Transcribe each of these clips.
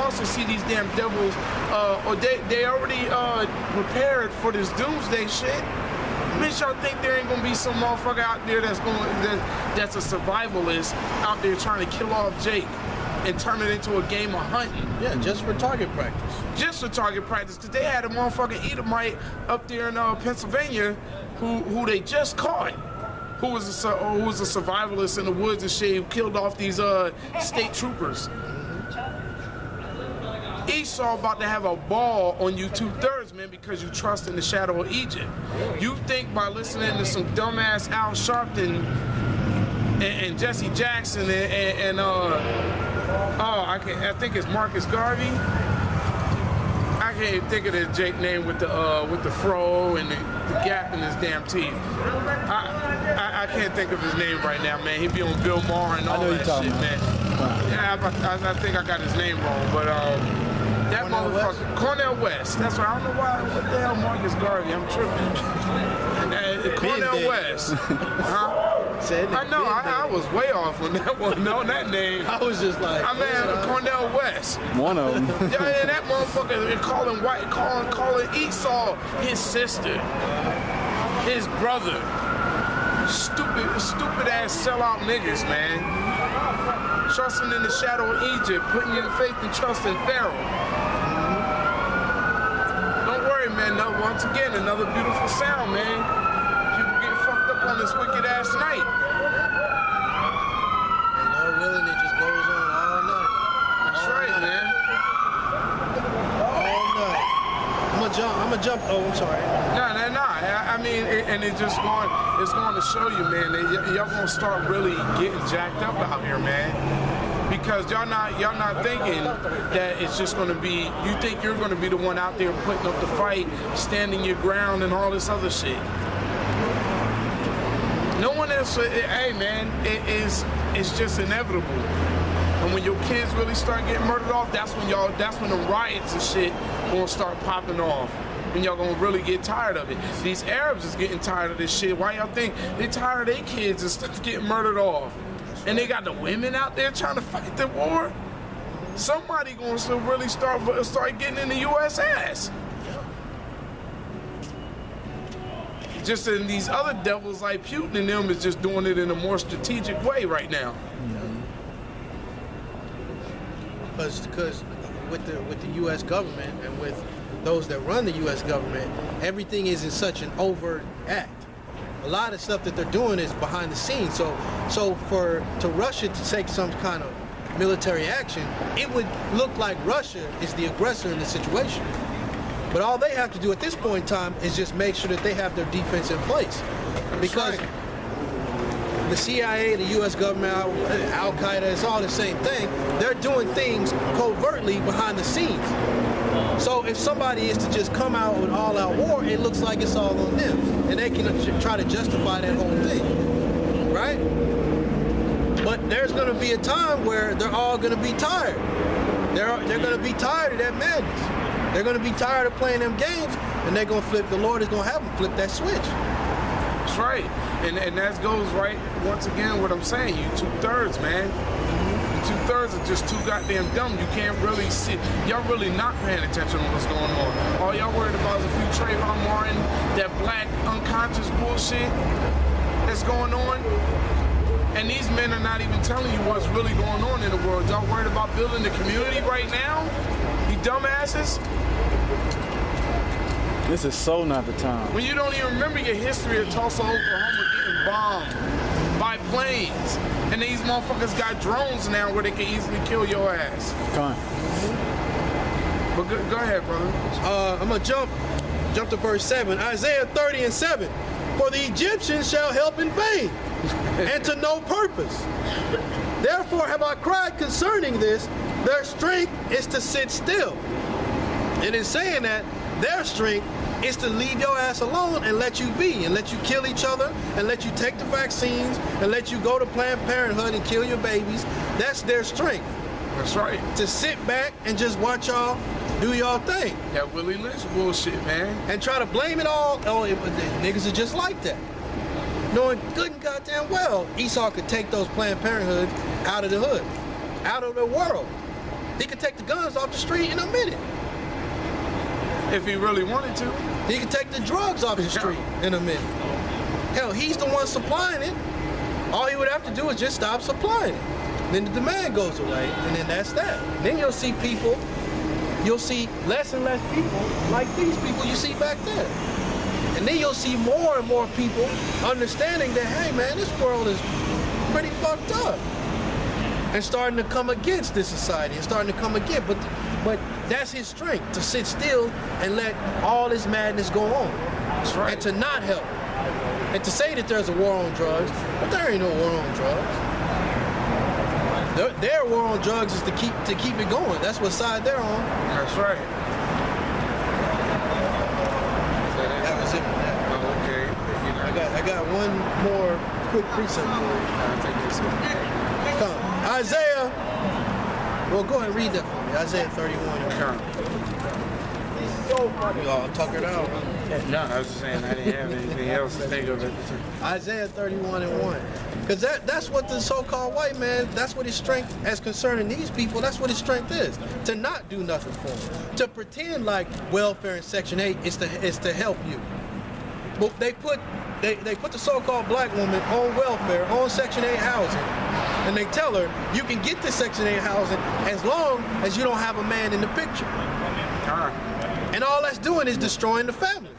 also see these damn devils, or they already prepared for this doomsday shit. Bitch, y'all think there ain't gonna be some motherfucker out there that's a survivalist out there trying to kill off Jake and turn it into a game of hunting? Yeah, just for target practice. Just for target practice, because they had a motherfucking Edomite up there in Pennsylvania who they just caught, who was a survivalist in the woods and shit, who killed off these state troopers. Esau about to have a ball on you 2/3, man, because you trust in the shadow of Egypt. You think by listening to some dumbass Al Sharpton and Jesse Jackson and I think it's Marcus Garvey. I can't even think of the Jake name with the fro and the gap in his damn teeth. I can't think of his name right now, man. He be on Bill Maher and all that shit, man. Yeah, I think I got his name wrong, but that motherfucker, Cornel West. That's right. I don't know why. What the hell, Marcus Garvey? I'm tripping. Cornel West. Huh? I know. I was way off on that one. No, that name. I was just like, Cornel West. One of them. Yeah, that motherfucker calling Esau his sister, his brother. Stupid ass sellout niggas, man. Trusting in the shadow of Egypt, putting your faith and trust in Pharaoh. Don't worry, man. No, once again, another beautiful sound, man. People get fucked up on this wicked ass night. And Lord willing, it just goes on all night. That's right, man. All night. I'm gonna jump. Oh, I'm sorry. No. I mean, it's going to show you, man, that y'all gonna start really getting jacked up out here, man. Because y'all not thinking that it's just gonna be. You think you're gonna be the one out there putting up the fight, standing your ground, and all this other shit. No one else. Hey, man, it's just inevitable. And when your kids really start getting murdered off, that's when the riots and shit gonna start popping off. And y'all gonna really get tired of it. These Arabs is getting tired of this shit. Why y'all think they tired of their kids and stuff getting murdered off? And they got the women out there trying to fight the war? Somebody gonna really start getting in the U.S. ass. Just in these other devils like Putin and them is just doing it in a more strategic way right now. Because with the U.S. government and with those that run the U.S. government, everything is in such an overt act. A lot of stuff that they're doing is behind the scenes. So to Russia to take some kind of military action, it would look like Russia is the aggressor in the situation. But all they have to do at this point in time is just make sure that they have their defense in place. Because the CIA, the U.S. government, Al-Qaeda, it's all the same thing. They're doing things covertly behind the scenes. So if somebody is to just come out with all-out war, it looks like it's all on them. And they can try to justify that whole thing, right? But there's going to be a time where they're all going to be tired. They're going to be tired of that madness. They're going to be tired of playing them games, and they're going to flip. The Lord is going to have them flip that switch. That's right. And that goes right, once again, what I'm saying. You 2/3, man. You 2/3 are just too goddamn dumb. You can't really see. Y'all really not paying attention to what's going on. All y'all worried about is a few Trayvon Martin, that black unconscious bullshit that's going on. And these men are not even telling you what's really going on in the world. Y'all worried about building the community right now? You dumbasses? This is so not the time. When you don't even remember your history of Tulsa, Oklahoma getting bombed by planes. And these motherfuckers got drones now where they can easily kill your ass. Come on. But go ahead, brother. I'm going to jump to verse 7. Isaiah 30:7. For the Egyptians shall help in vain, and to no purpose. Therefore have I cried concerning this, their strength is to sit still. And in saying that, their strength is to leave your ass alone and let you be, and let you kill each other, and let you take the vaccines, and let you go to Planned Parenthood and kill your babies. That's their strength. That's right. To sit back and just watch y'all do y'all thing. That Willie Lynch bullshit, man. And try to blame it all. Oh, the niggas are just like that. Knowing good and goddamn well Esau could take those Planned Parenthood out of the hood, out of the world. He could take the guns off the street in a minute. If he really wanted to. He could take the drugs off the street in a minute. Hell, he's the one supplying it. All he would have to do is just stop supplying it. Then the demand goes away, and then that's that. Then you'll see people, you'll see less and less people like these people you see back there. And then you'll see more and more people understanding that, hey man, this world is pretty fucked up. And starting to come against this society, and starting to come against, but that's his strength, to sit still and let all this madness go on. That's right. And to not help. And to say that there's a war on drugs, but there ain't no war on drugs. Their war on drugs is to keep it going. That's what side they're on. That's right. That was it. Oh, okay. I got one more quick precept for you. Come. Isaiah. Well, go ahead and read that for me. Isaiah 31. Come. You all tuckered out. No, I was just saying I didn't have anything else to think of it. Isaiah 31:1. Because that's what the so-called white man, that's what his strength, as concerning these people, that's what his strength is. To not do nothing for them. To pretend like welfare in Section 8 is to help you. But they put the so-called black woman on welfare, on Section 8 housing. And they tell her, you can get this Section 8 housing as long as you don't have a man in the picture. And all that's doing is destroying the family.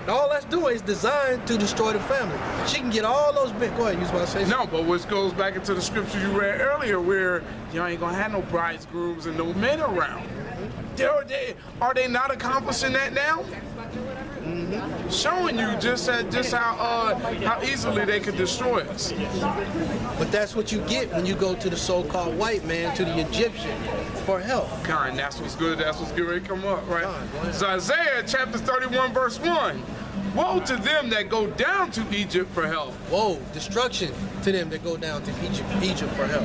All that's doing is designed to destroy the family. She can get all those big. Go ahead, you was about to say something. No, but which goes back into the scripture you read earlier, where you ain't gonna have no bridegrooms and no men around. Are they not accomplishing that now? Mm-hmm. Showing you just how easily they could destroy us. But that's what you get when you go to the so-called white man, to the Egyptian, for help. Kind, that's what's good. That's what's getting ready to come up, right? So Isaiah chapter 31, verse 1. Woe to them that go down to Egypt for help. Woe, destruction to them that go down to Egypt for help.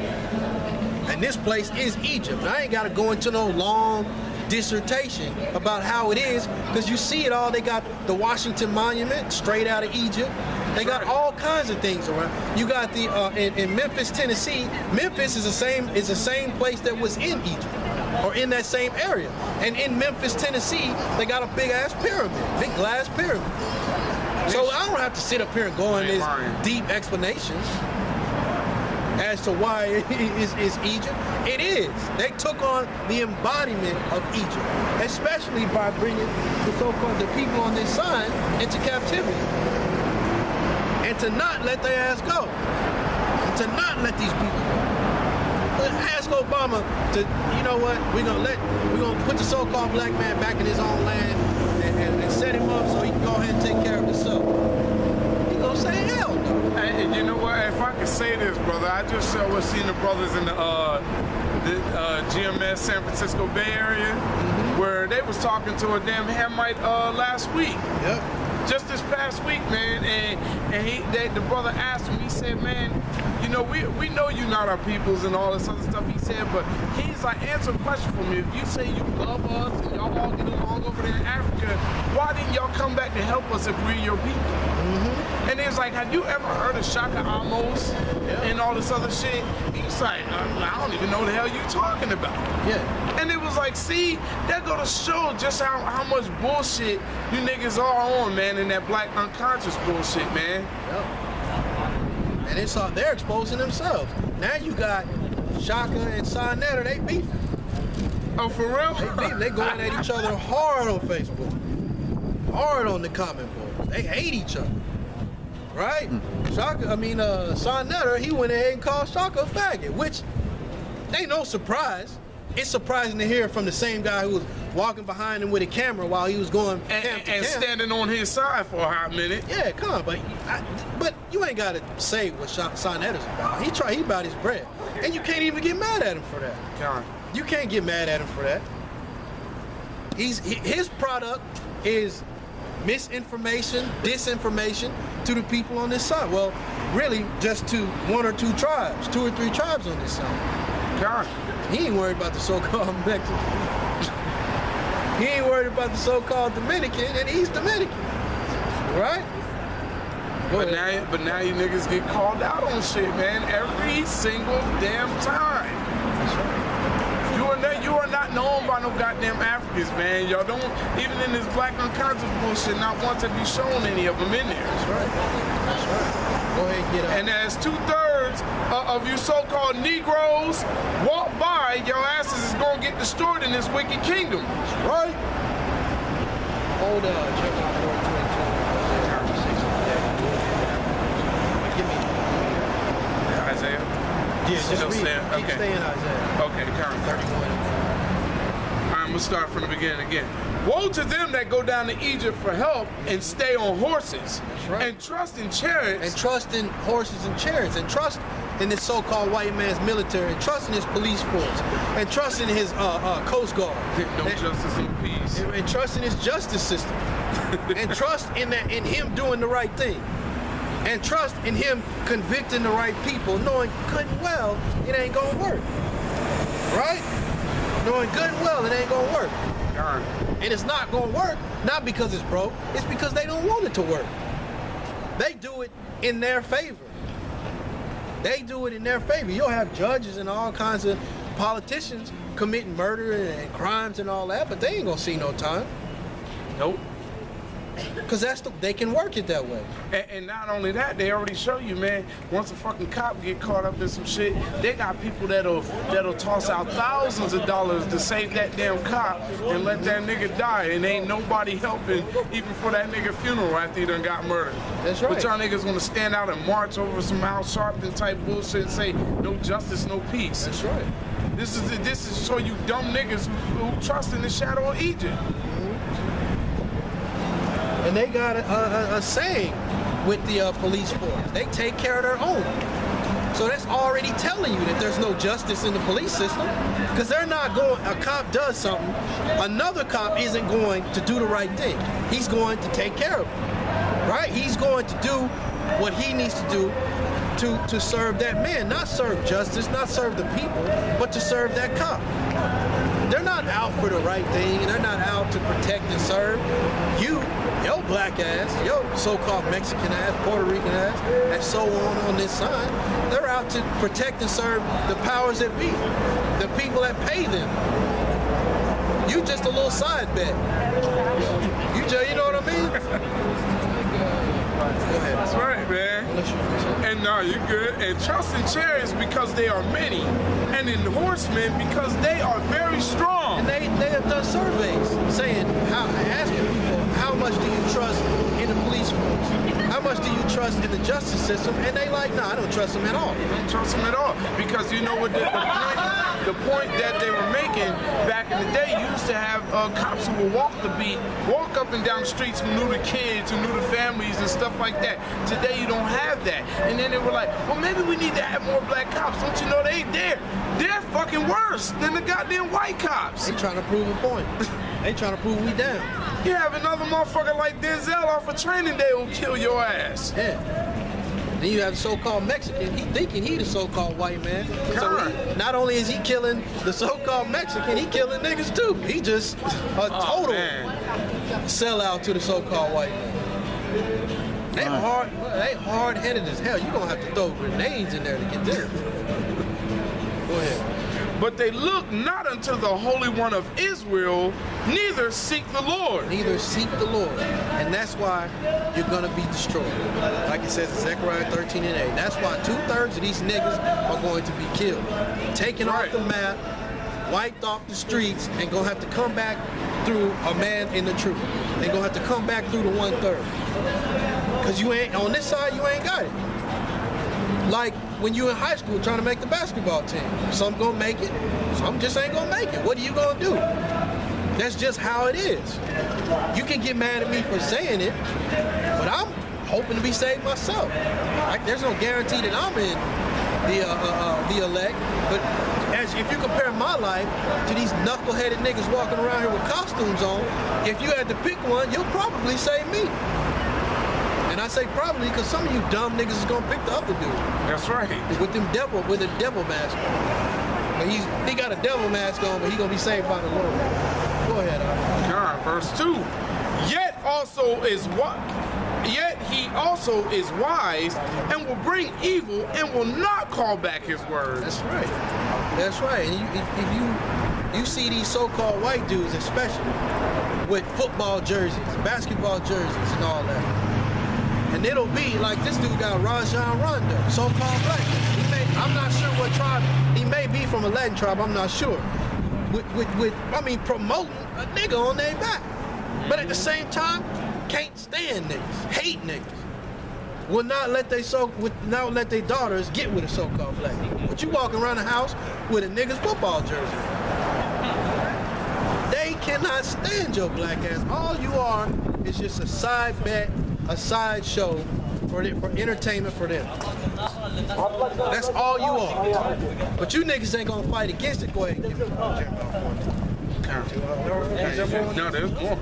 And this place is Egypt. I ain't got to go into no long dissertation about how it is, because you see it all. They got the Washington Monument straight out of Egypt. They got all kinds of things around. You got the in Memphis, Tennessee. Memphis is the same place that was in Egypt, or in that same area. And in Memphis, Tennessee, they got a big ass pyramid, big glass pyramid. So I don't have to sit up here and go in these deep explanations as to why it is Egypt. It is. They took on the embodiment of Egypt, especially by bringing the so-called people on this side into captivity. And to not let their ass go. And to not let these people go. But ask Obama to, you know what, we're gonna put the so-called black man back in his own land and set him up so he can go ahead and take care of himself. He gonna say hell no. And you know what? If I could say this, brother, I just was seeing the brothers in the GMS San Francisco Bay Area, where they was talking to a damn Hamite last week. Yep. Just this past week, man, and the brother asked him, he said, man, you know, we know you're not our peoples and all this other stuff, he said, but he's like, answer a question for me. If you say you love us and y'all all get along over there in Africa, why didn't y'all come back to help us if we're your people? And he was like, have you ever heard of Shaka Amos and all this other shit? He's like, I don't even know the hell you talking about. Yeah. And it was like, see, that go to show just how much bullshit you niggas are on, man, in that black unconscious bullshit, man. Yep. And it's all, they're exposing themselves. Now you got Shaka and Sonetta, they beefing. Oh, for real? They beefing. They going at each other hard on Facebook. Hard on the comment boards. They hate each other. Right? Sonetta, he went ahead and called Shaka a faggot, which ain't no surprise. It's surprising to hear from the same guy who was walking behind him with a camera while he was going camp to camp. Standing on his side for a hot minute. Yeah, come on, but you ain't got to say what Sonetta's about. He about his bread. And you can't even get mad at him for that. You can't get mad at him for that. His product is misinformation, disinformation to the people on this side. Well, really, just to one or two tribes, 2 or 3 tribes on this side. He ain't worried about the so-called Mexican. He ain't worried about the so-called Dominican, and he's Dominican, right? But now you niggas get called out on shit, man, every single damn time. That's right. shown by no goddamn Africans, man. Y'all don't, even in this black unconscious bullshit, not once have you shown any of them in there. That's right. That's right. Go ahead and get up. And as 2/3 of you so-called Negroes walk by, your asses is gonna get destroyed in this wicked kingdom. That's right. Hold on, check out 422. Give me. Isaiah? Yeah, just Still read. staying? Keep Okay. staying, Isaiah. Okay, current 31. I'm gonna start from the beginning again. Woe to them that go down to Egypt for help and stay on horses, right. and trust in chariots, And trust in horses and chariots, and trust in this so-called white man's military, and trust in his police force, and trust in his Coast Guard, no justice, no peace. and trust in his justice system, and trust in him doing the right thing, and trust in him convicting the right people, knowing good and well it ain't gonna work, right? Knowing good and well it ain't gonna work. Darn. And it's not gonna work, not because it's broke, it's because they don't want it to work. They do it in their favor. They do it in their favor. You'll have judges and all kinds of politicians committing murder and crimes and all that, but they ain't gonna see no time. Nope. Cause they can work it that way. And not only that, they already show you, man, once a fucking cop get caught up in some shit, they got people that'll toss out thousands of dollars to save that damn cop and let that nigga die, and ain't nobody helping even for that nigga funeral after he done got murdered. That's right. But y'all niggas gonna stand out and march over some Al Sharpton type bullshit and say no justice, no peace. That's right. This is to show you dumb niggas who trust in the shadow of Egypt. And they got a saying with the police force. They take care of their own. So that's already telling you that there's no justice in the police system. Because they're not going, a cop does something, another cop isn't going to do the right thing. He's going to take care of it, right? He's going to do what he needs to do to serve that man, not serve justice, not serve the people, but to serve that cop. They're not out for the right thing, and they're not out to protect and serve. You, your black ass, your so-called Mexican ass, Puerto Rican ass, and so on this side, they're out to protect and serve the powers that be, the people that pay them. You just a little side bet. You know what I mean? Go ahead. That's right, man. And no, you're good. And trust in chariots because they are many, and in horsemen because they are very strong. And they have done surveys saying, asking people, how much do you trust in the police force? How much do you trust in the justice system? And they like, nah, I don't trust them at all. I don't trust them at all. Because you know what the point that they were making back in the day, you used to have cops who would walk up and down the streets, who knew the kids, who knew the families and stuff like that. Today you don't have that. And then they were like, well, maybe we need to have more black cops. Don't you know they're fucking worse than the goddamn white cops. They trying to prove a point. They trying to prove we down. You have another motherfucker like Denzel off of Training Day who'll kill your ass. Yeah. Then you have the so-called Mexican. He thinking he the so-called white man. So not only is he killing the so-called Mexican, he killing niggas too. He just a total sellout to the so-called white man. They hard-headed as hell. You gonna have to throw grenades in there to get them. Go ahead. But they look not unto the Holy One of Israel, neither seek the Lord. Neither seek the Lord. And that's why you're going to be destroyed. Like it says in Zechariah 13:8. That's why 2/3 of these niggas are going to be killed. Taken off the map, wiped off the streets, and going to have to come back through a man in the truth. They're going to have to come back through the 1/3. Because you ain't, on this side, you ain't got it. Like when you in high school trying to make the basketball team. Some gonna make it, some just ain't gonna make it. What are you gonna do? That's just how it is. You can get mad at me for saying it, but I'm hoping to be saved myself. Like, there's no guarantee that I'm in the elect, but if you compare my life to these knuckleheaded niggas walking around here with costumes on, if you had to pick one, you'll probably say me. And I say probably because some of you dumb niggas is gonna pick the other dude. That's right. With a devil mask on. But he got a devil mask on, but he gonna be saved by the Lord. Go ahead, God, verse 2. Yet he also is wise and will bring evil and will not call back his word. That's right. That's right. And if you you see these so-called white dudes, especially with football jerseys, basketball jerseys, and all that. And it'll be like this dude got Rajon Rondo, so-called black. I'm not sure what tribe. He may be from a Latin tribe. I'm not sure. Promoting a nigga on their back, but at the same time, can't stand niggas, hate niggas. Will not let their daughters get with a so-called black. But you walking around the house with a nigga's football jersey. They cannot stand your black ass. All you are is just a side bet, a side show for entertainment for them. That's all you are. But you niggas ain't gonna fight against it. Go ahead and give me No, there's more.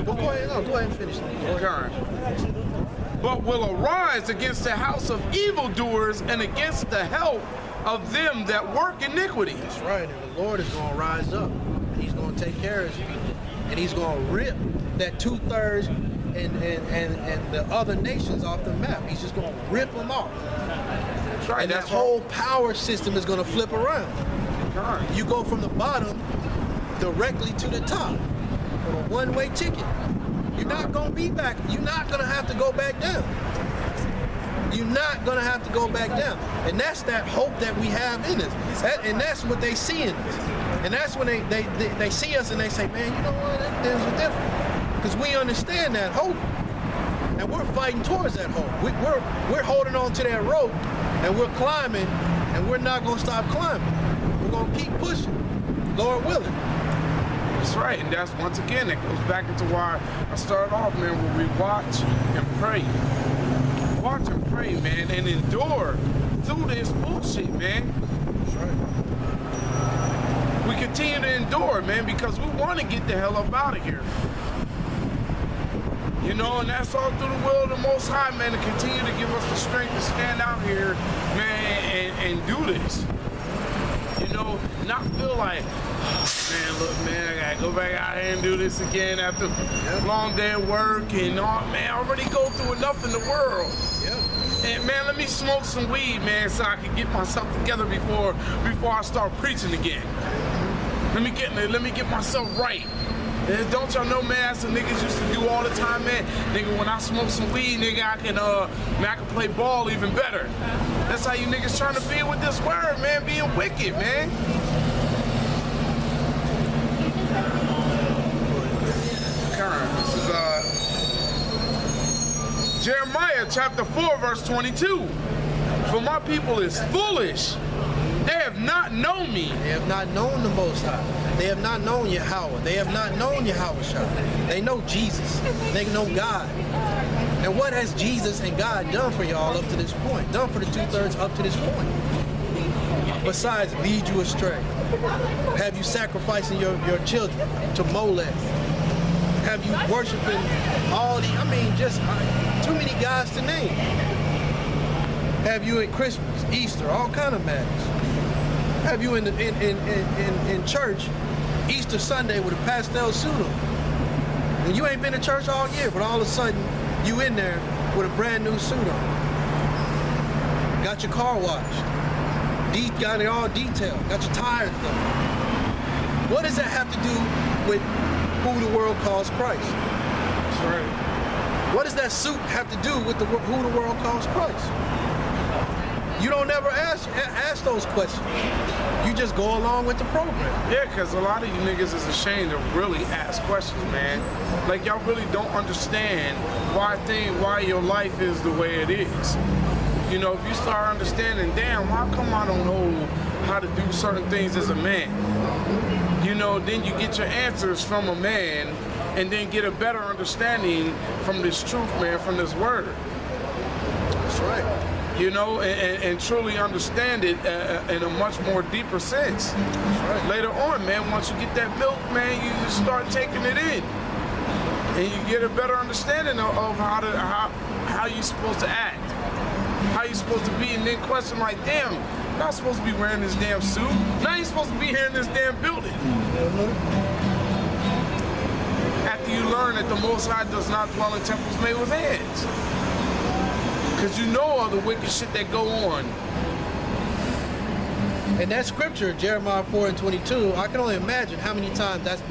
Go ahead and finish. But will arise against the house of evildoers and against the help of them that work iniquity. That's right, and the Lord is going to rise up. And he's going to take care of his people. And he's going to rip that 2/3 and the other nations off the map. He's just going to rip them off. That's right. And that whole power system is going to flip around. Right. You go from the bottom directly to the top on a one-way ticket. You're not going to be back. You're not going to have to go back down. You're not going to have to go back down. And that's that hope that we have in us. And that's what they see in us. And that's when they see us and they say, man, you know what, there's a difference. Because we understand that hope. And we're fighting towards that hope. We're holding on to that rope and we're climbing and we're not going to stop climbing. We're going to keep pushing, Lord willing. That's right, and that's once again, it goes back into why I started off, man, where we watch and pray. Watch and pray, man, and endure through this bullshit, man. That's right. We continue to endure, man, because we want to get the hell up out of here. You know, and that's all through the will of the Most High, man, to continue to give us the strength to stand out here, man, and do this. You know, not feel like, man, look, man, I gotta go back out here and do this again after a long day at work and all, man, I already go through enough in the world. Yeah. And man, let me smoke some weed, man, so I can get myself together before I start preaching again. Let me get myself right. And don't y'all know, man, that's what niggas used to do all the time, man. Nigga, when I smoke some weed, nigga, I can play ball even better. That's how you niggas trying to be with this word, man, being wicked, man. This is Jeremiah chapter 4, verse 22. For my people is foolish. They have not known me. They have not known the Most High. They have not known Yahweh. They have not known Yahweh. They know Jesus. They know God. And what has Jesus and God done for y'all up to this point? Done for the 2/3 up to this point? Besides lead you astray. Have you sacrificing your children to Molech? Have you worshiping all the, just too many gods to name. Have you at Christmas, Easter, all kind of matters. Have you in church, Easter Sunday with a pastel suit on. And you ain't been to church all year, but all of a sudden, you in there with a brand new suit on. Got your car washed. Got it all detailed. Got your tires done. What does that have to do with who the world calls Christ? That's right. What does that suit have to do with who the world calls Christ? You don't ever ask those questions. You just go along with the program. Yeah, because a lot of you niggas is ashamed to really ask questions, man. Like, y'all really don't understand why your life is the way it is. You know, if you start understanding, damn, how come I don't know how to do certain things as a man? You know, then you get your answers from a man and then get a better understanding from this truth, man, from this word. That's right. You know, and truly understand it in a much more deeper sense. That's right. Later on, man, once you get that milk, man, you just start taking it in. And you get a better understanding of how you're supposed to act. How you supposed to be, and then question like, damn, you're not supposed to be wearing this damn suit. Now you're supposed to be here in this damn building. After you learn that the Most High does not dwell in temples made with hands. Because you know all the wicked shit that go on. And that scripture, Jeremiah 4:22, I can only imagine how many times that's been